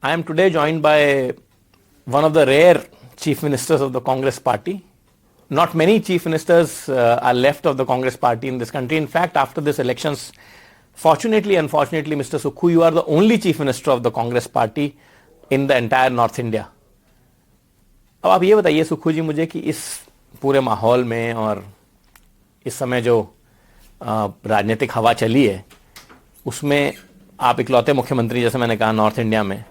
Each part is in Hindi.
I am today joined by one of the rare chief ministers of the Congress party. Not many chief ministers are left of the Congress party in this country. In fact, after this elections, fortunately, unfortunately, Mr. Sukhu, you are the only chief minister of the Congress party in the entire North India. अब आप ये बताइए सुखू जी मुझे कि इस पूरे माहौल में और इस समय जो राजनीतिक हवा चली है उसमें आप इकलौते मुख्यमंत्री, जैसे मैंने कहा, नॉर्थ इंडिया में,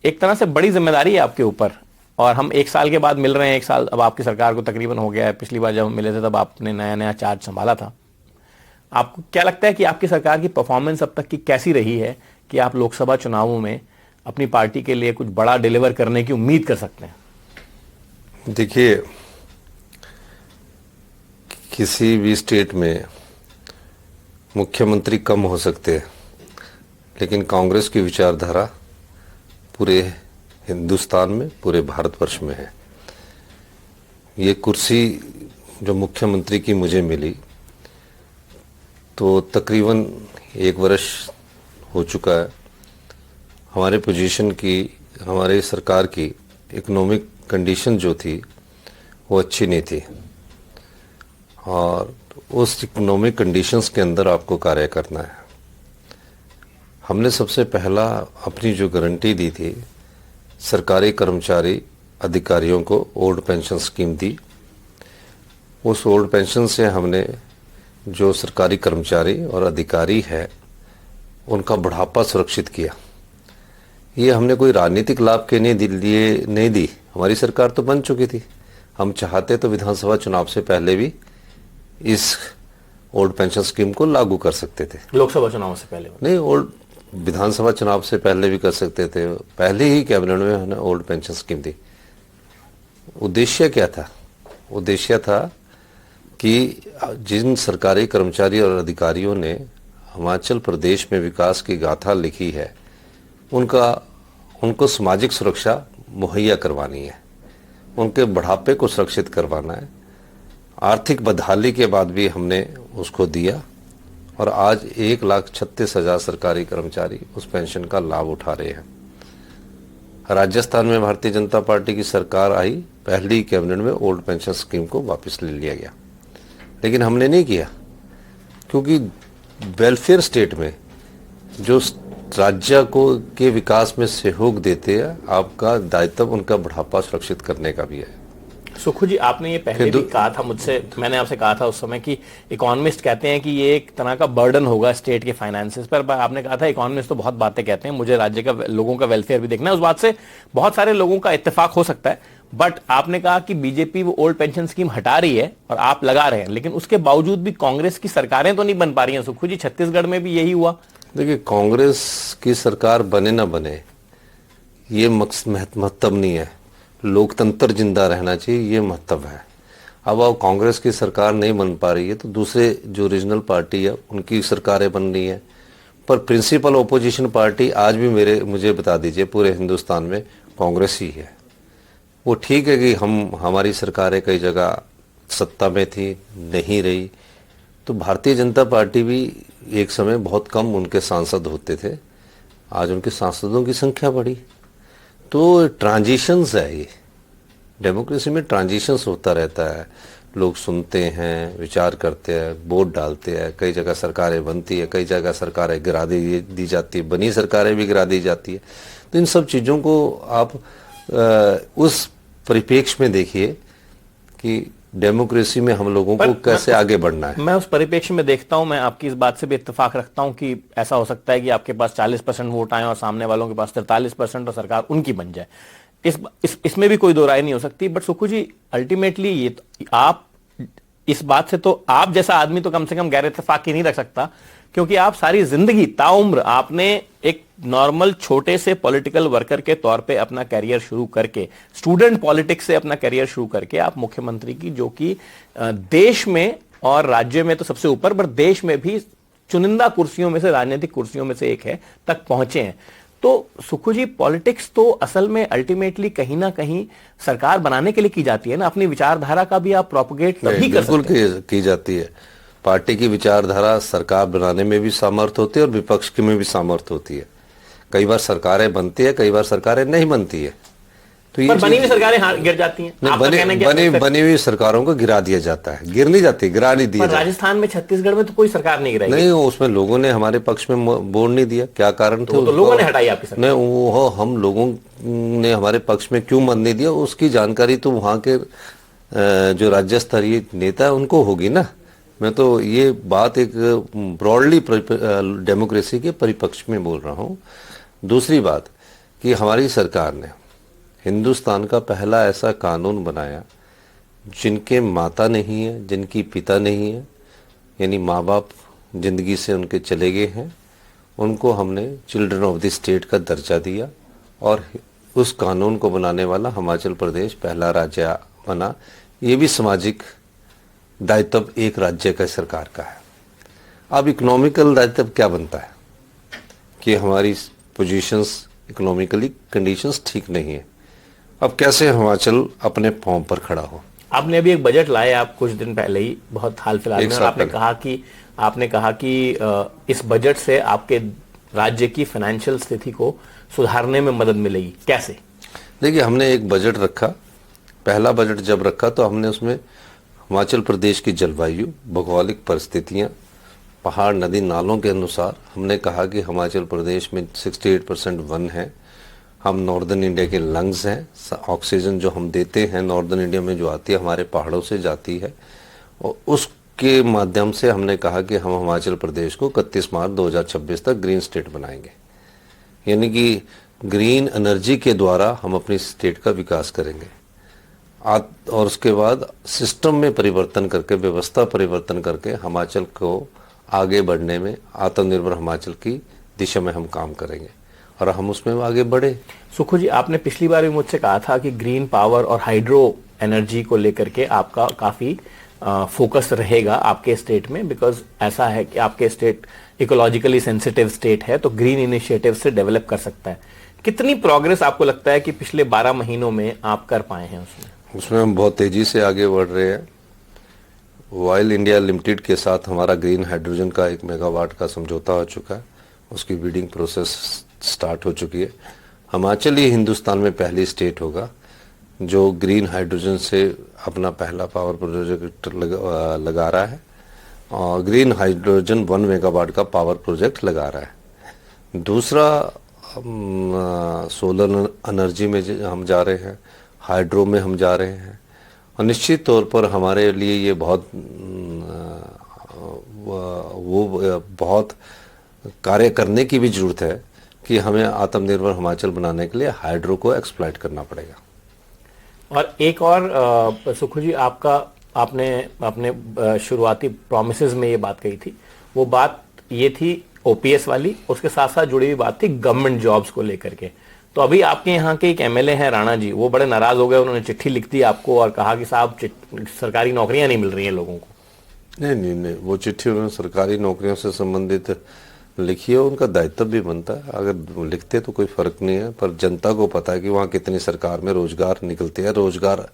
एक तरह से बड़ी जिम्मेदारी है आपके ऊपर। और हम एक साल के बाद मिल रहे हैं, एक साल अब आपकी सरकार को तकरीबन हो गया है। पिछली बार जब हम मिले थे तब आपने नया नया चार्ज संभाला था। आपको क्या लगता है कि आपकी सरकार की परफॉर्मेंस अब तक की कैसी रही है कि आप लोकसभा चुनावों में अपनी पार्टी के लिए कुछ बड़ा डिलीवर करने की उम्मीद कर सकते हैं? देखिए, किसी भी स्टेट में मुख्यमंत्री कम हो सकते हैं, लेकिन कांग्रेस की विचारधारा पूरे हिंदुस्तान में, पूरे भारतवर्ष में है। ये कुर्सी जो मुख्यमंत्री की मुझे मिली तो तकरीबन 1 वर्ष हो चुका है। हमारे पोजीशन की, हमारे सरकार की इकोनॉमिक कंडीशन जो थी वो अच्छी नहीं थी, और उस इकोनॉमिक कंडीशंस के अंदर आपको कार्य करना है। हमने सबसे पहला अपनी जो गारंटी दी थी, सरकारी कर्मचारी अधिकारियों को ओल्ड पेंशन स्कीम दी। उस ओल्ड पेंशन से हमने जो सरकारी कर्मचारी और अधिकारी है उनका बुढ़ापा सुरक्षित किया। ये हमने कोई राजनीतिक लाभ के लिए नहीं दी। हमारी सरकार तो बन चुकी थी। हम चाहते तो विधानसभा चुनाव से पहले भी इस ओल्ड पेंशन स्कीम को लागू कर सकते थे। लोकसभा चुनाव से पहले नहीं, ओल्ड विधानसभा चुनाव से पहले भी कर सकते थे। पहले ही कैबिनेट में हमने ओल्ड पेंशन स्कीम दी। उद्देश्य क्या था? उद्देश्य था कि जिन सरकारी कर्मचारी और अधिकारियों ने हिमाचल प्रदेश में विकास की गाथा लिखी है, उनको सामाजिक सुरक्षा मुहैया करवानी है, उनके बुढ़ापे को सुरक्षित करवाना है। आर्थिक बदहाली के बाद भी हमने उसको दिया, और आज 1,36,000 सरकारी कर्मचारी उस पेंशन का लाभ उठा रहे हैं। राजस्थान में भारतीय जनता पार्टी की सरकार आई, पहली कैबिनेट में ओल्ड पेंशन स्कीम को वापस ले लिया गया, लेकिन हमने नहीं किया, क्योंकि वेलफेयर स्टेट में जो राज्य को के विकास में सहयोग देते हैं, आपका दायित्व उनका बुढ़ापा सुरक्षित करने का भी है। सुखू जी, आपने ये पहले भी कहा था मुझसे, मैंने आपसे कहा था उस समय कि इकोनॉमिस्ट कहते हैं कि ये एक तरह का बर्डन होगा स्टेट के फाइनेंसेस पर। आपने कहा था इकोनॉमिस्ट तो बहुत बातें कहते हैं, मुझे राज्य का, लोगों का वेलफेयर भी देखना है। उस बात से बहुत सारे लोगों का इत्तेफाक हो सकता है, बट आपने कहा कि बीजेपी वो ओल्ड पेंशन स्कीम हटा रही है और आप लगा रहे हैं, लेकिन उसके बावजूद भी कांग्रेस की सरकारें तो नहीं बन पा रही हैं। सुखू जी, छत्तीसगढ़ में भी यही हुआ। देखिए, कांग्रेस की सरकार बने ना बने ये महत्व नहीं है। लोकतंत्र जिंदा रहना चाहिए, ये महत्व है। अब कांग्रेस की सरकार नहीं बन पा रही है तो दूसरे जो रीजनल पार्टी है उनकी सरकारें बन रही हैं, पर प्रिंसिपल ओपोजिशन पार्टी आज भी मुझे बता दीजिए पूरे हिंदुस्तान में कांग्रेस ही है। वो ठीक है कि हमारी सरकारें कई जगह सत्ता में थी, नहीं रही, तो भारतीय जनता पार्टी भी एक समय बहुत कम उनके सांसद होते थे, आज उनके सांसदों की संख्या बढ़ी। तो ट्रांजिशंस है, ये डेमोक्रेसी में ट्रांजिशंस होता रहता है। लोग सुनते हैं, विचार करते हैं, वोट डालते हैं, कई जगह सरकारें बनती है, कई जगह सरकारें गिरा दी जाती है, बनी सरकारें भी गिरा दी जाती है। तो इन सब चीज़ों को आप उस परिप्रेक्ष्य में देखिए कि डेमोक्रेसी में हम लोगों को कैसे आगे बढ़ना है। मैं उस परिप्रेक्ष्य में देखता हूं, मैं आपकी इस बात से भी इत्तेफाक रखता हूं कि ऐसा हो सकता है कि आपके पास 40% वोट आए और सामने वालों के पास 43% और सरकार उनकी बन जाए। इसमें भी कोई दो राय नहीं हो सकती। बट सुखू जी, अल्टीमेटली ये तो आप इस बात से, तो आप जैसा आदमी तो कम से कम गैर इत्तेफाकी नहीं रख सकता, क्योंकि आप सारी जिंदगी ताउम्र आपने एक नॉर्मल छोटे से पॉलिटिकल वर्कर के तौर पे अपना करियर शुरू करके, स्टूडेंट पॉलिटिक्स से अपना करियर शुरू करके आप मुख्यमंत्री की, जो कि देश में और राज्य में तो सबसे ऊपर, पर देश में भी चुनिंदा कुर्सियों में से, राजनीतिक कुर्सियों में से एक है, तक पहुंचे हैं। तो सुखू जी, पॉलिटिक्स तो असल में अल्टीमेटली कहीं ना कहीं सरकार बनाने के लिए की जाती है ना। अपनी विचारधारा का भी आप प्रोपोगेट तभी कर सकते हैं। बिल्कुल की जाती है। पार्टी की विचारधारा सरकार बनाने में भी सामर्थ्य होती है और विपक्ष के में भी सामर्थ्य होती है। कई बार सरकारें बनती है, कई बार सरकारें नहीं बनती है। तो ये पर बनी हुई सरकारें गिर जाती हैं। नहीं, आपका कहना है कि बनी हुई सरकारों को गिरा दिया जाता है। गिर नहीं जाती, गिरा नहीं दिया पर जाता। राजस्थान में, छत्तीसगढ़ में तो कोई सरकार नहीं गिराई। नहीं, उसमें लोगों ने हमारे पक्ष में वोट नहीं दिया। क्या कारण थे? तो लोगों ने हटाई आपकी सरकार। नहीं, वो हम लोगों ने हमारे पक्ष में क्यों मत नहीं दिया, उसकी जानकारी तो वहाँ के जो राज्य स्तरीय नेता है उनको होगी ना। मैं तो ये बात एक ब्रॉडली डेमोक्रेसी के परिपक्ष में बोल रहा हूँ। दूसरी बात कि हमारी सरकार ने हिंदुस्तान का पहला ऐसा कानून बनाया जिनके माता नहीं है, जिनकी पिता नहीं है, यानी माँ बाप जिंदगी से उनके चले गए हैं, उनको हमने चिल्ड्रन ऑफ द स्टेट का दर्जा दिया। और उस कानून को बनाने वाला हिमाचल प्रदेश पहला राज्य बना। ये भी सामाजिक दायित्व एक राज्य का सरकार का है। अब इकोनॉमिकल दायित्व क्या बनता है कि हमारी पोजीशंस, इकोनॉमिकली कंडीशंस ठीक नहीं है। अब कैसे हिमाचल अपने पांव पर खड़ा हो? आपने अभी एक बजट लाया आप कुछ दिन पहले ही, बहुत हाल फिलहाल में, और आपने कहा कि इस बजट से आपके राज्य की फाइनेंशियल स्थिति को सुधारने में मदद मिलेगी। कैसे? देखिए, हमने एक बजट रखा। पहला बजट जब रखा तो हमने उसमें हिमाचल प्रदेश की जलवायु, भौगोलिक परिस्थितियां, पहाड़, नदी, नालों के अनुसार हमने कहा कि हिमाचल प्रदेश में 68% वन है। हम नॉर्दर्न इंडिया के लंग्स हैं। ऑक्सीजन जो हम देते हैं नॉर्दर्न इंडिया में जो आती है हमारे पहाड़ों से जाती है। और उसके माध्यम से हमने कहा कि हम हिमाचल प्रदेश को 31 मार्च 2026 तक ग्रीन स्टेट बनाएंगे। यानी कि ग्रीन एनर्जी के द्वारा हम अपनी स्टेट का विकास करेंगे। और उसके बाद सिस्टम में परिवर्तन करके, व्यवस्था परिवर्तन करके हिमाचल को आगे बढ़ने में, आत्मनिर्भर हिमाचल की दिशा में हम काम करेंगे और हम उसमें आगे बढ़े। सुखू जी, आपने पिछली बार भी मुझसे कहा था कि ग्रीन पावर और हाइड्रो एनर्जी को लेकर के आपका काफी फोकस रहेगा आपके स्टेट में, बिकॉज ऐसा है कि आपके स्टेट इकोलॉजिकली सेंसिटिव स्टेट है, तो ग्रीन इनिशिएटिव से डेवलप कर सकता है। कितनी प्रोग्रेस आपको लगता है कि पिछले 12 महीनों में आप कर पाए हैं उसमें? हम बहुत तेजी से आगे बढ़ रहे हैं। ऑयल इंडिया लिमिटेड के साथ हमारा ग्रीन हाइड्रोजन का 1 मेगावाट का समझौता हो चुका है। उसकी बिडिंग प्रोसेस स्टार्ट हो चुकी है। हिमाचल ही हिंदुस्तान में पहली स्टेट होगा जो ग्रीन हाइड्रोजन से अपना पहला पावर प्रोजेक्ट लगा रहा है और ग्रीन हाइड्रोजन 1 मेगावाट का पावर प्रोजेक्ट लगा रहा है। दूसरा, सोलर एनर्जी में हम जा रहे हैं, हाइड्रो में हम जा रहे हैं और निश्चित तौर पर हमारे लिए ये बहुत बहुत कार्य करने की भी जरूरत है कि हमें आत्मनिर्भर हिमाचल बनाने के लिए हाइड्रो को एक्सप्लॉइट करना पड़ेगा। और एक और सुखू जी, आपने अपने शुरुआती प्रॉमिसेस में ये बात कही थी, वो बात ये थी ओपीएस वाली, उसके साथ साथ जुड़ी हुई बात थी गवर्नमेंट जॉब्स को लेकर के। तो अभी आपके यहाँ के एक एमएलए हैं राणा जी, वो बड़े नाराज हो गए, उन्होंने चिट्ठी लिख दी आपको और कहा कि साहब सरकारी नौकरियां नहीं मिल रही हैं लोगों को। नहीं, वो चिट्ठी उन्होंने सरकारी नौकरियों से संबंधित लिखी है, उनका दायित्व भी बनता है। अगर लिखते तो कोई फर्क नहीं है, पर जनता को पता है कि वहाँ कितनी सरकार में रोजगार निकलते हैं, रोजगार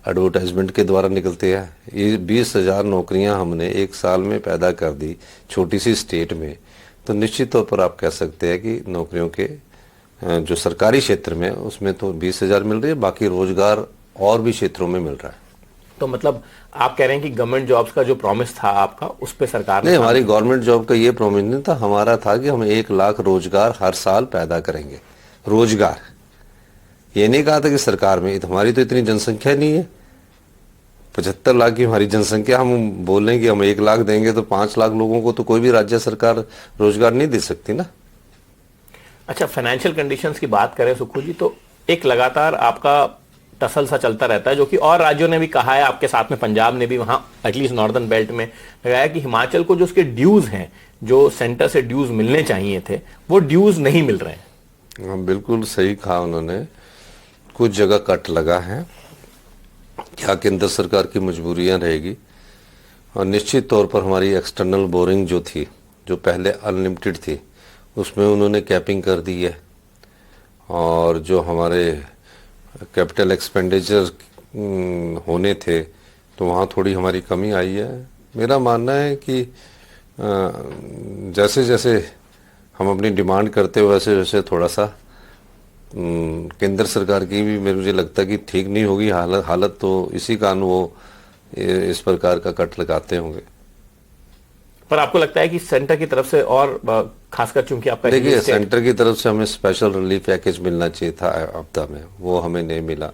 एडवर्टाइजमेंट के द्वारा निकलते हैं। ये 20,000 नौकरियां हमने एक साल में पैदा कर दी छोटी सी स्टेट में, तो निश्चित तौर पर आप कह सकते हैं कि नौकरियों के जो सरकारी क्षेत्र में उसमें तो 20,000 मिल रही है, बाकी रोजगार और भी क्षेत्रों में मिल रहा है। तो मतलब आप कह रहे हैं कि गवर्नमेंट जॉब्स का जो प्रॉमिस था आपका, उस पे सरकार ने नहीं, हमारी गवर्नमेंट जॉब का ये प्रॉमिस नहीं था। हमारा था कि हम 1 लाख रोजगार हर साल पैदा करेंगे। रोजगार, ये नहीं कहा था कि सरकार में, हमारी तो इतनी जनसंख्या नहीं है, 75 लाख की हमारी जनसंख्या। हम बोल रहे हैं कि हम 1 लाख देंगे तो 5 लाख लोगों को तो कोई भी राज्य सरकार रोजगार नहीं दे सकती ना। अच्छा, फाइनेंशियल कंडीशंस की बात करें सुखू जी, तो एक लगातार आपका टसल सा चलता रहता है, जो कि और राज्यों ने भी कहा है, आपके साथ में पंजाब ने भी वहां एटलीस्ट नॉर्दर्न बेल्ट में लगाया कि हिमाचल को जो उसके ड्यूज हैं, जो सेंटर से ड्यूज मिलने चाहिए थे, वो ड्यूज नहीं मिल रहे हैं। हाँ, बिल्कुल सही कहा उन्होंने। कुछ जगह कट लगा है, क्या केंद्र सरकार की मजबूरियां रहेगी। और निश्चित तौर पर हमारी एक्सटर्नल बोरिंग जो थी, जो पहले अनलिमिटेड थी, उसमें उन्होंने कैपिंग कर दी है। और जो हमारे कैपिटल एक्सपेंडिचर होने थे तो वहाँ थोड़ी हमारी कमी आई है। मेरा मानना है कि जैसे जैसे हम अपनी डिमांड करते हुए वैसे वैसे थोड़ा सा केंद्र सरकार की भी मुझे लगता है कि ठीक नहीं होगी हालत तो इसी कारण वो इस प्रकार का कट लगाते होंगे। पर आपको लगता है कि सेंटर की तरफ से और खासकर चूंकि आपका देखिए हिली स्टेट, सेंटर की तरफ से हमें स्पेशल रिलीफ पैकेज मिलना चाहिए था आपदा में, वो हमें नहीं मिला।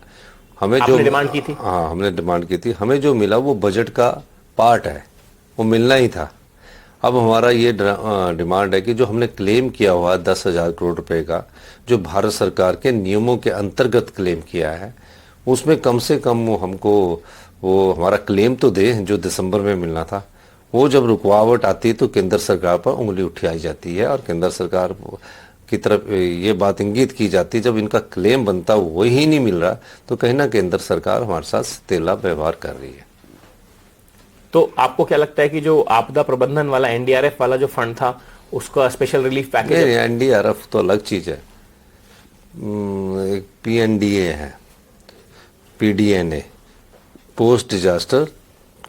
हमें जो आपने डिमांड की थी? हाँ हमने डिमांड की थी, हमें जो मिला वो बजट का पार्ट है, वो मिलना ही था। अब हमारा ये डिमांड है कि जो हमने क्लेम किया हुआ 10,000 करोड़ रुपए का, जो भारत सरकार के नियमों के अंतर्गत क्लेम किया है, उसमें कम से कम वो हमको वो हमारा क्लेम तो दे जो दिसंबर में मिलना था। वो जब रुकावट आती है तो केंद्र सरकार पर उंगली उठाई जाती है और केंद्र सरकार की तरफ ये बात इंगित की जाती है, जब इनका क्लेम बनता वही नहीं मिल रहा तो कहीं ना केंद्र सरकार हमारे साथ तेला व्यवहार कर रही है। तो आपको क्या लगता है कि जो आपदा प्रबंधन वाला एनडीआरएफ वाला जो फंड था उसका स्पेशल रिलीफ पैकेज? नहीं, एनडीआरएफ तो अलग चीज है। एक पीएनडीए है, पीडीएनए, पोस्ट डिजास्टर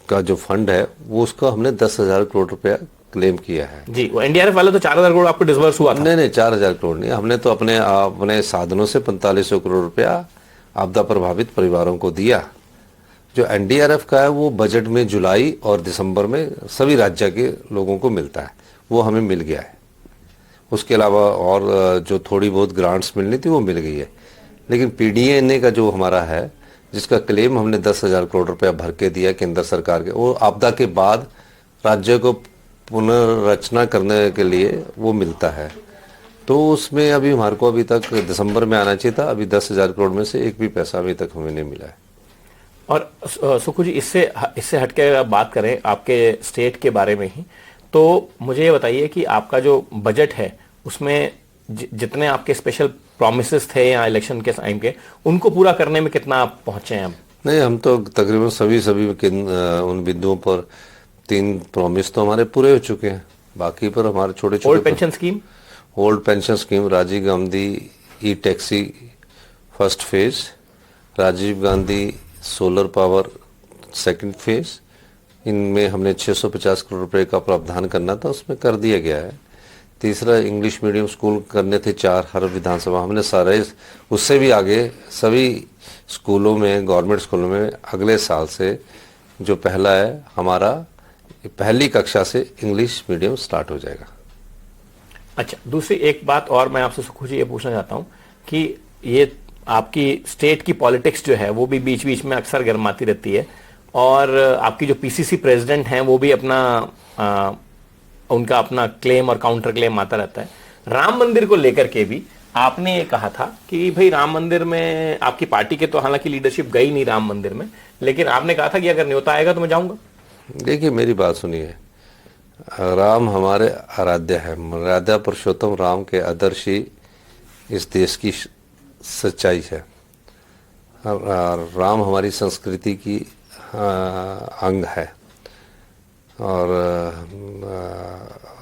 का जो फंड है वो उसका हमने 10,000 करोड़ रुपया क्लेम किया है। जी, वो एनडीआरएफ वाला तो 4,000 करोड़ आपको डिसबर्स हुआ था? नहीं 4,000 करोड़ नहीं, हमने तो अपने अपने साधनों से 4500 करोड़ रुपया आपदा प्रभावित परिवारों को दिया। जो एनडीआरएफ का है वो बजट में जुलाई और दिसंबर में सभी राज्य के लोगों को मिलता है, वो हमें मिल गया है। उसके अलावा और जो थोड़ी बहुत ग्रांट्स मिलनी थी वो मिल गई है। लेकिन पीडीएनए का जो हमारा है, जिसका क्लेम हमने 10,000 करोड़ रुपया भर के दिया केंद्र सरकार के, वो आपदा के बाद राज्य को पुनर्रचना करने के लिए वो मिलता है। तो उसमें अभी हमारे को अभी तक दिसंबर में आना चाहिए था, अभी 10,000 करोड़ में से एक भी पैसा अभी तक हमें नहीं मिला है। और सुखू जी, इससे हटके बात करें आपके स्टेट के बारे में ही, तो मुझे ये बताइए कि आपका जो बजट है उसमें जितने आपके स्पेशल प्रॉमिसेस थे या इलेक्शन के टाइम के, उनको पूरा करने में कितना आप पहुंचे हैं अब? नहीं, हम तो तकरीबन सभी उन बिंदुओं पर 3 प्रॉमिस तो हमारे पूरे हो चुके हैं। बाकी पर हमारे छोटे छोटे old pension scheme, old pension scheme, Rajiv Gandhi E taxi first phase, Rajiv Gandhi solar power second phase, इनमें हमने 650 करोड़ रुपए का प्रावधान करना था, उसमें कर दिया गया है। तीसरा इंग्लिश मीडियम स्कूल करने थे 4 हर विधानसभा, हमने सारे उससे भी आगे सभी स्कूलों में, गवर्नमेंट स्कूलों में अगले साल से जो पहला है हमारा, पहली कक्षा से इंग्लिश मीडियम स्टार्ट हो जाएगा। अच्छा, दूसरी एक बात और मैं आपसे सुखू जी ये पूछना चाहता हूं कि ये आपकी स्टेट की पॉलिटिक्स जो है वो भी बीच बीच में अक्सर गर्माती रहती है, और आपकी जो पीसीसी प्रेसिडेंट हैं वो भी उनका अपना क्लेम और काउंटर क्लेम आता रहता है। राम मंदिर को लेकर के भी आपने ये कहा था कि भाई राम मंदिर में, आपकी पार्टी के तो हालांकि लीडरशिप गई नहीं राम मंदिर में, लेकिन आपने कहा था कि अगर न्योता आएगा तो मैं जाऊंगा। देखिए मेरी बात सुनिए, राम हमारे आराध्य है, मर्यादा पुरुषोत्तम राम के आदर्श ही इस देश की सच्चाई है। राम हमारी संस्कृति की अंग है, और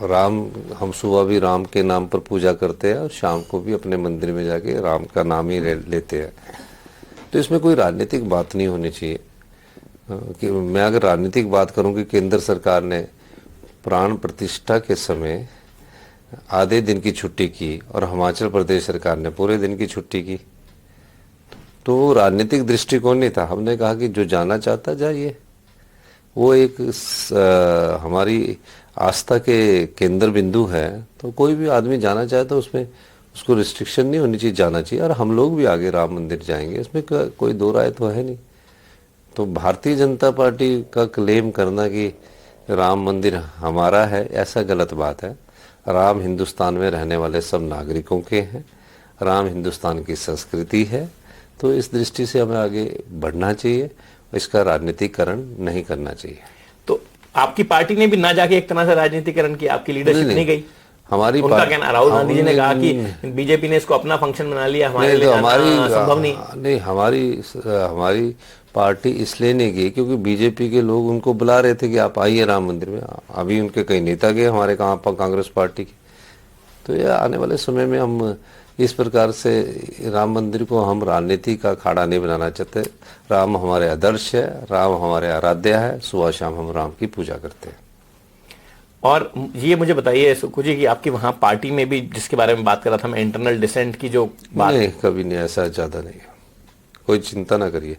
राम, हम सुबह भी राम के नाम पर पूजा करते हैं और शाम को भी अपने मंदिर में जाके राम का नाम ही लेते हैं। तो इसमें कोई राजनीतिक बात नहीं होनी चाहिए। कि मैं अगर राजनीतिक बात करूं कि केंद्र सरकार ने प्राण प्रतिष्ठा के समय आधे दिन की छुट्टी की और हिमाचल प्रदेश सरकार ने पूरे दिन की छुट्टी की, तो राजनीतिक दृष्टिकोण नहीं था। हमने कहा कि जो जाना चाहता जाइए, वो एक हमारी आस्था के केंद्र बिंदु है, तो कोई भी आदमी जाना चाहे तो उसमें उसको रिस्ट्रिक्शन नहीं होनी चाहिए, जाना चाहिए। और हम लोग भी आगे राम मंदिर जाएंगे, इसमें कोई दो राय तो है नहीं। तो भारतीय जनता पार्टी का क्लेम करना कि राम मंदिर हमारा है, ऐसा गलत बात है। राम हिंदुस्तान में रहने वाले सब नागरिकों के हैं, राम हिंदुस्तान की संस्कृति है। तो इस दृष्टि से हमें आगे बढ़ना चाहिए, इसका राजनीतिकरण नहीं करना चाहिए। तो आपकी पार्टी ने भी ना जाके एक तरह से राजनीतिकरण की, आपकी लीडरशिप नहीं गई? हमारी उनका कहना, राहुल गांधी जी ने कहा कि बीजेपी ने इसको अपना फंक्शन बना लिया, हमारे लिए संभव नहीं। हमारी पार्टी इसलिए नहीं गई क्योंकि बीजेपी के लोग उनको बुला रहे थे कि आप आइए राम मंदिर में। अभी उनके कई नेता गए, हमारे कहाँ पर कांग्रेस पार्टी के। तो ये आने वाले समय में हम इस प्रकार से राम मंदिर को हम राजनीति का अखाड़ा नहीं बनाना चाहते। राम हमारे आदर्श है, राम हमारे आराध्य है, सुबह शाम हम राम की पूजा करते हैं। और ये मुझे बताइए सुखू जी कि आपकी वहां पार्टी में भी, जिसके बारे में बात कर रहा था मैं, इंटरनल डिसेंट की जो बात, नहीं, कभी नहीं, ऐसा ज़्यादा नहीं है, कोई चिंता ना करिए।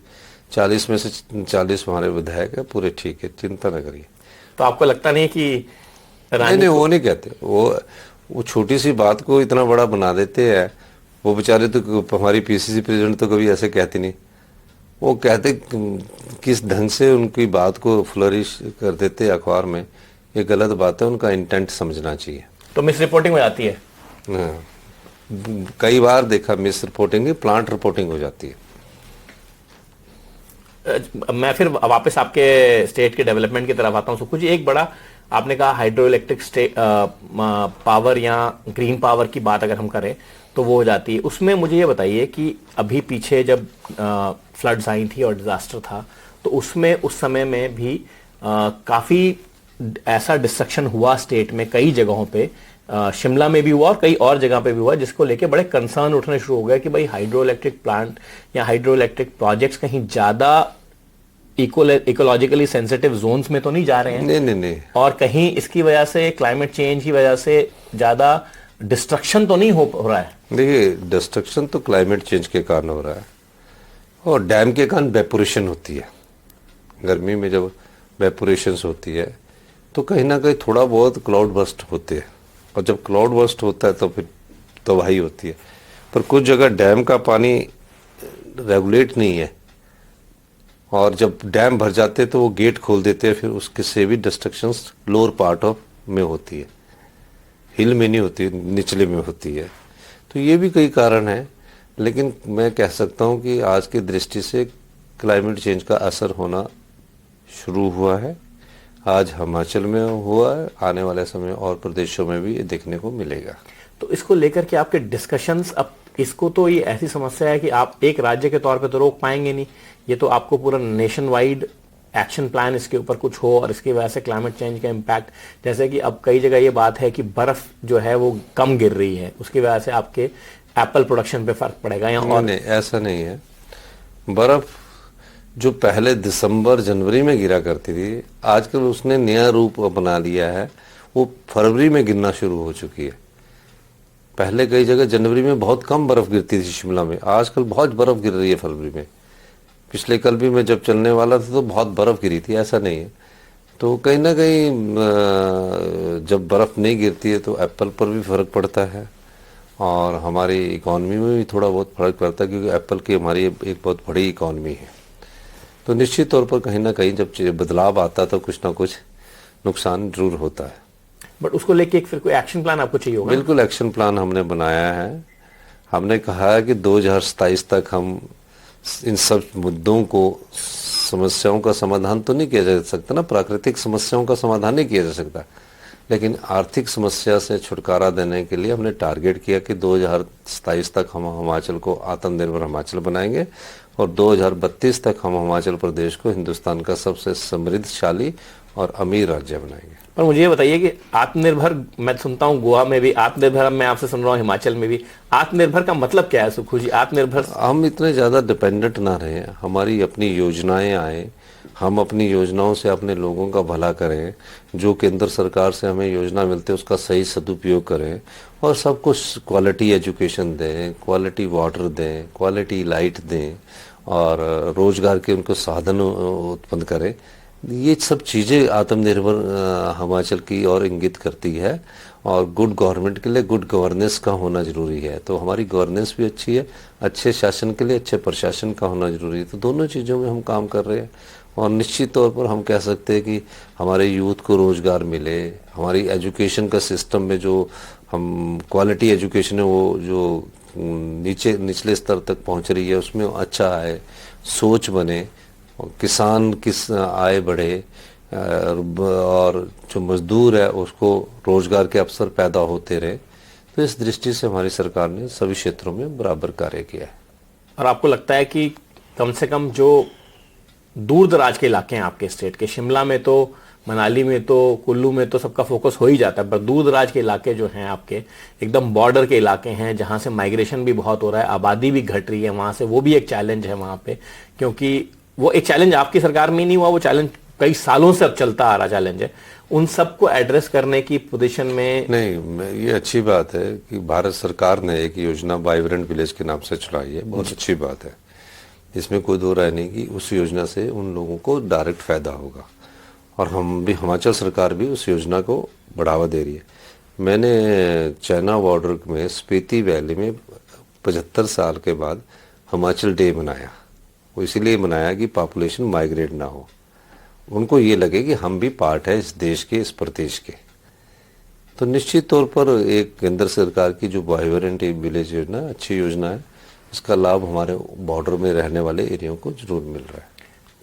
40 में से 40 हमारे विधायक है, पूरे ठीक है, चिंता ना करिए। तो आपको लगता नहीं कि नहीं रानी नहीं, वो नहीं कहते, वो छोटी सी बात को इतना बड़ा बना देते हैं। वो बेचारे तो, हमारी पीसीसी प्रेसिडेंट तो कभी ऐसे कहती नहीं। वो कहते किस ढंग से उनकी बात को फ्लरिश कर देते अखबार में, ये गलत बात है, उनका इंटेंट समझना चाहिए। तो मिस रिपोर्टिंग हो जाती है? हाँ, कई बार देखा मिस रिपोर्टिंग की, प्लांट रिपोर्टिंग हो जाती है। मैं फिर वापस आपके स्टेट के डेवलपमेंट की तरफ आता हूं सुखू जी। एक बड़ा आपने कहा हाइड्रो इलेक्ट्रिक पावर या ग्रीन पावर की बात अगर हम करें तो वो हो जाती है। उसमें मुझे ये बताइए कि अभी पीछे जब फ्लड्स आई थी और डिजास्टर था, तो उसमें उस समय में भी काफी ऐसा डिस्ट्रक्शन हुआ स्टेट में कई जगहों पे, शिमला में भी हुआ और कई और जगह पे भी हुआ, जिसको लेके बड़े कंसर्न उठने शुरू हो गए कि भाई हाइड्रो इलेक्ट्रिक प्लांट या हाइड्रो इलेक्ट्रिक प्रोजेक्ट्स कहीं ज्यादा इकोलॉजिकल सेंसिटिव जोन्स में तो नहीं जा रहे हैं? नहीं नहीं नहीं, और कहीं इसकी वजह से, क्लाइमेट चेंज की वजह से ज्यादा डिस्ट्रक्शन तो नहीं हो रहा है? देखिए, डिस्ट्रक्शन तो क्लाइमेट चेंज के कारण हो रहा है, और डैम के कारण वेपोरेशन होती है। गर्मी में जब वेपोरेशन होती है तो कहीं ना कहीं थोड़ा बहुत क्लाउड बर्स्ट होते हैं, और जब क्लाउड बर्स्ट होता है तो फिर तबाही होती है। पर कुछ जगह डैम का पानी रेगुलेट नहीं है, और जब डैम भर जाते हैं तो वो गेट खोल देते हैं, फिर उसके से भी डिस्ट्रक्शंस लोअर पार्ट ऑफ में होती है, हिल में नहीं होती, निचले में होती है। तो ये भी कई कारण हैं, लेकिन मैं कह सकता हूँ कि आज की दृष्टि से क्लाइमेट चेंज का असर होना शुरू हुआ है। आज हिमाचल में हुआ है, आने वाले समय और प्रदेशों में भी ये देखने को मिलेगा। तो इसको लेकर के आपके डिस्कशंस, अब इसको तो ये ऐसी समस्या है कि आप एक राज्य के तौर पे तो रोक पाएंगे नहीं, ये तो आपको पूरा नेशन वाइड एक्शन प्लान इसके ऊपर कुछ हो, और इसकी वजह से क्लाइमेट चेंज का इम्पैक्ट, जैसे कि अब कई जगह ये बात है कि बर्फ जो है वो कम गिर रही है, उसकी वजह से आपके एप्पल प्रोडक्शन पे फर्क पड़ेगा या और नहीं, ऐसा नहीं है। बर्फ जो पहले दिसंबर जनवरी में गिरा करती थी, आजकल उसने नया रूप अपना लिया है, वो फरवरी में गिरना शुरू हो चुकी है। पहले कई जगह जनवरी में बहुत कम बर्फ गिरती थी शिमला में, आजकल बहुत बर्फ गिर रही है फरवरी में। पिछले कल भी मैं जब चलने वाला था तो बहुत बर्फ गिरी थी, ऐसा नहीं है। तो कहीं ना कहीं जब बर्फ नहीं गिरती है तो एप्पल पर भी फर्क पड़ता है, और हमारी इकॉनमी में भी थोड़ा बहुत फर्क पड़ता है, क्योंकि एप्पल की हमारी एक बहुत बड़ी इकॉनमी है। तो निश्चित तौर पर कहीं ना कहीं जब बदलाव आता है तो कुछ ना कुछ नुकसान जरूर होता है। बट उसको लेके एक फिर कोई एक्शन प्लान आपको चाहिए होगा? बिल्कुल, एक्शन प्लान हमने बनाया है। हमने कहा है कि 2027 तक हम इन सब मुद्दों को, समस्याओं का समाधान तो नहीं किया जा सकता ना, प्राकृतिक समस्याओं का समाधान नहीं किया जा सकता, लेकिन आर्थिक समस्या से छुटकारा देने के लिए हमने टारगेट किया कि 2027 तक हम हिमाचल को आत्मनिर्भर हिमाचल बनाएंगे, और 2032 तक हम हिमाचल प्रदेश को हिंदुस्तान का सबसे समृद्धशाली और अमीर राज्य बनाएंगे। पर मुझे ये बताइए कि आत्मनिर्भर, मैं सुनता हूँ गोवा में भी आत्मनिर्भर, अब मैं आपसे सुन रहा हूँ हिमाचल में भी आत्मनिर्भर का मतलब क्या है सुखू जी? आत्मनिर्भर, हम इतने ज़्यादा डिपेंडेंट ना रहे, हमारी अपनी योजनाएं आए, हम अपनी योजनाओं से अपने लोगों का भला करें, जो केंद्र सरकार से हमें योजना मिलती है उसका सही सदुपयोग करें, और सब कुछ क्वालिटी एजुकेशन दें, क्वालिटी वाटर दें, क्वालिटी लाइट दें, और रोजगार के उनको साधन उत्पन्न करें। ये सब चीज़ें आत्मनिर्भर हिमाचल की ओर इंगित करती है, और गुड गवर्नमेंट के लिए गुड गवर्नेंस का होना जरूरी है। तो हमारी गवर्नेंस भी अच्छी है, अच्छे शासन के लिए अच्छे प्रशासन का होना जरूरी है। तो दोनों चीज़ों में हम काम कर रहे हैं, और निश्चित तौर पर हम कह सकते हैं कि हमारे यूथ को रोज़गार मिले, हमारी एजुकेशन का सिस्टम में जो हम क्वालिटी एजुकेशन है वो जो निचले स्तर तक पहुंच रही है उसमें अच्छा आए, सोच बने, किसान किस आय बढ़े, और जो मजदूर है उसको रोजगार के अवसर पैदा होते रहे। तो इस दृष्टि से हमारी सरकार ने सभी क्षेत्रों में बराबर कार्य किया है। और आपको लगता है कि कम से कम जो दूर दराज के इलाके हैं आपके स्टेट के, शिमला में तो, मनाली में तो, कुल्लू में तो सबका फोकस हो ही जाता है, पर दूर दराज के इलाके जो हैं आपके, एकदम बॉर्डर के इलाके हैं जहां से माइग्रेशन भी बहुत हो रहा है, आबादी भी घट रही है वहां से, वो भी एक चैलेंज है वहां पे, क्योंकि वो एक चैलेंज आपकी सरकार में ही नहीं हुआ, वो चैलेंज कई सालों से अब चलता आ रहा चैलेंज है, उन सबको एड्रेस करने की पोजीशन में? नहीं, ये अच्छी बात है कि भारत सरकार ने एक योजना वाइब्रेंट विलेज के नाम से चलाई है, बहुत अच्छी बात है। इसमें कोई दो राय नहीं कि उस योजना से उन लोगों को डायरेक्ट फायदा होगा, और हम भी, हिमाचल सरकार भी उस योजना को बढ़ावा दे रही है। मैंने चाइना बॉर्डर में स्पीति वैली में 75 साल के बाद हिमाचल डे मनाया। वो इसीलिए मनाया कि पॉपुलेशन माइग्रेट ना हो, उनको ये लगे कि हम भी पार्ट है इस देश के, इस प्रदेश के। तो निश्चित तौर पर एक केंद्र सरकार की जो वाइब्रेंट विलेज योजना अच्छी योजना है, इसका लाभ हमारे बॉर्डर में रहने वाले एरिया को जरूर मिल रहा है।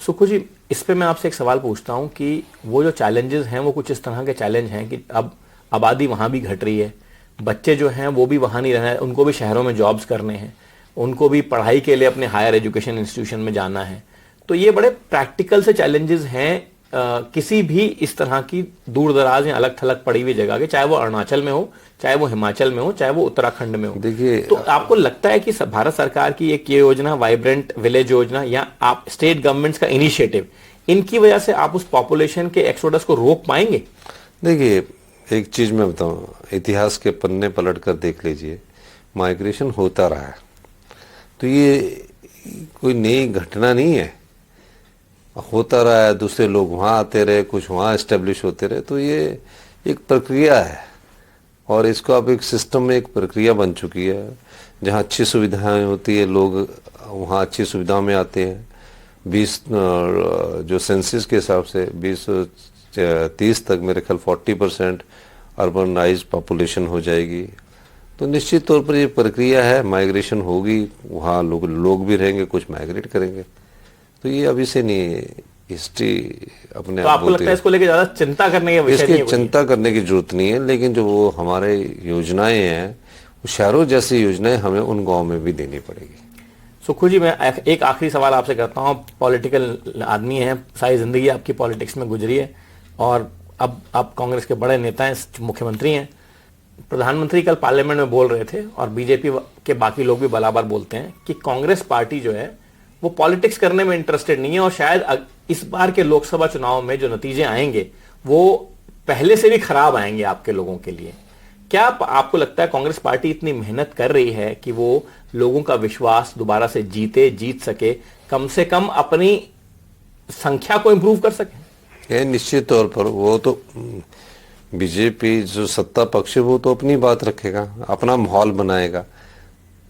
सुखू जी, इस पे मैं आपसे एक सवाल पूछता हूं कि वो जो चैलेंजेस हैं वो कुछ इस तरह के चैलेंज हैं कि अब आबादी वहां भी घट रही है, बच्चे जो हैं वो भी वहां नहीं रहना है, उनको भी शहरों में जॉब्स करने हैं, उनको भी पढ़ाई के लिए अपने हायर एजुकेशन इंस्टीट्यूशन में जाना है। तो ये बड़े प्रैक्टिकल से चैलेंजेस हैं किसी भी इस तरह की दूर दराज या अलग थलग पड़ी हुई जगह के, चाहे वो अरुणाचल में हो, चाहे वो हिमाचल में हो, चाहे वो उत्तराखंड में हो। देखिए, तो आपको लगता है कि भारत सरकार की एक ये योजना, वाइब्रेंट विलेज योजना, या आप स्टेट गवर्नमेंट्स का इनिशिएटिव, इनकी वजह से आप उस पॉपुलेशन के एक्सोडस को रोक पाएंगे? देखिए, एक चीज मैं बताऊं, इतिहास के पन्ने पलट कर देख लीजिए, माइग्रेशन होता रहा है। तो ये कोई नई घटना नहीं है, होता रहा है। दूसरे लोग वहाँ आते रहे, कुछ वहाँ एस्टेब्लिश होते रहे, तो ये एक प्रक्रिया है, और इसको अब एक सिस्टम में एक प्रक्रिया बन चुकी है। जहाँ अच्छी सुविधाएं होती है, लोग वहाँ अच्छी सुविधाओं में आते हैं। 20 जो सेंसस के हिसाब से 2030 तक मेरे ख्याल 40% अर्बनाइज पॉपुलेशन हो जाएगी। तो निश्चित तौर पर ये प्रक्रिया है, माइग्रेशन होगी, वहाँ लोग भी रहेंगे, कुछ माइग्रेट करेंगे। तो ये अभी से नहीं, हिस्ट्री अपने तो आपको लगता है इसको लेके ज्यादा चिंता करने की विषय नहीं है? इसकी चिंता करने की जरूरत नहीं है, लेकिन जो वो हमारे योजनाएं हैं, वो शहरों जैसी योजनाएं हमें उन गाँव में भी देनी पड़ेगी। सुखू जी, मैं एक आखिरी सवाल आपसे करता हूँ। पॉलिटिकल आदमी हैं, सारी जिंदगी आपकी पॉलिटिक्स में गुजरी है, और अब आप कांग्रेस के बड़े नेता हैं, मुख्यमंत्री हैं। प्रधानमंत्री कल पार्लियामेंट में बोल रहे थे, और बीजेपी के बाकी लोग भी बराबर बोलते हैं कि कांग्रेस पार्टी जो है वो पॉलिटिक्स करने में इंटरेस्टेड नहीं है, और शायद इस बार के लोकसभा चुनाव में जो नतीजे आएंगे वो पहले से भी खराब आएंगे आपके लोगों के लिए। क्या आपको लगता है कांग्रेस पार्टी इतनी मेहनत कर रही है कि वो लोगों का विश्वास दोबारा से जीत सके, कम से कम अपनी संख्या को इंप्रूव कर सके? ये निश्चित तौर पर वो तो बीजेपी जो सत्ता पक्ष है वो तो अपनी बात रखेगा, अपना माहौल बनाएगा,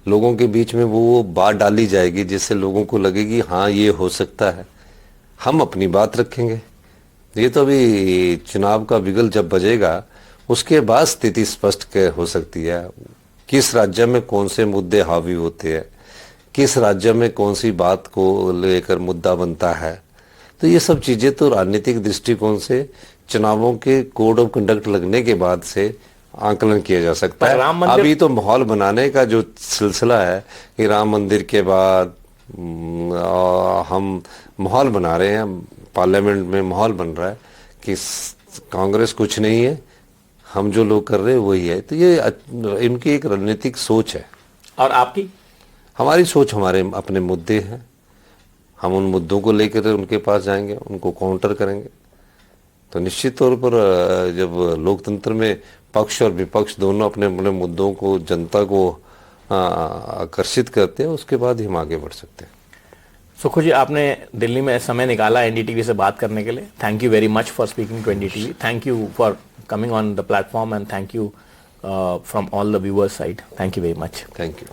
लोगों के बीच में वो बात डाली जाएगी जिससे लोगों को लगेगी हाँ ये हो सकता है। हम अपनी बात रखेंगे। ये तो अभी चुनाव का बिगल जब बजेगा उसके बाद स्थिति स्पष्ट हो सकती है, किस राज्य में कौन से मुद्दे हावी होते हैं, किस राज्य में कौन सी बात को लेकर मुद्दा बनता है। तो ये सब चीजें तो राजनीतिक दृष्टिकोण से चुनावों के कोड ऑफ कंडक्ट लगने के बाद से आकलन किया जा सकता है। अभी तो माहौल बनाने का जो सिलसिला है कि राम मंदिर के बाद हम माहौल बना रहे हैं, पार्लियामेंट में माहौल बन रहा है कि कांग्रेस कुछ नहीं है, हम जो लोग कर रहे हैं वही है। तो ये इनकी एक रणनीतिक सोच है। और आपकी? हमारी सोच, हमारे अपने मुद्दे हैं, हम उन मुद्दों को लेकर उनके पास जाएंगे, उनको काउंटर करेंगे। तो निश्चित तौर पर जब लोकतंत्र में पक्ष और विपक्ष दोनों अपने अपने मुद्दों को जनता को आकर्षित करते हैं, उसके बाद ही हम आगे बढ़ सकते हैं। सुखू जी, आपने दिल्ली में समय निकाला एनडीटीवी से बात करने के लिए। Thank you very much for speaking to NDTV. Thank you for coming on the platform, and thank you from all the viewers side. Thank you very much. Thank you.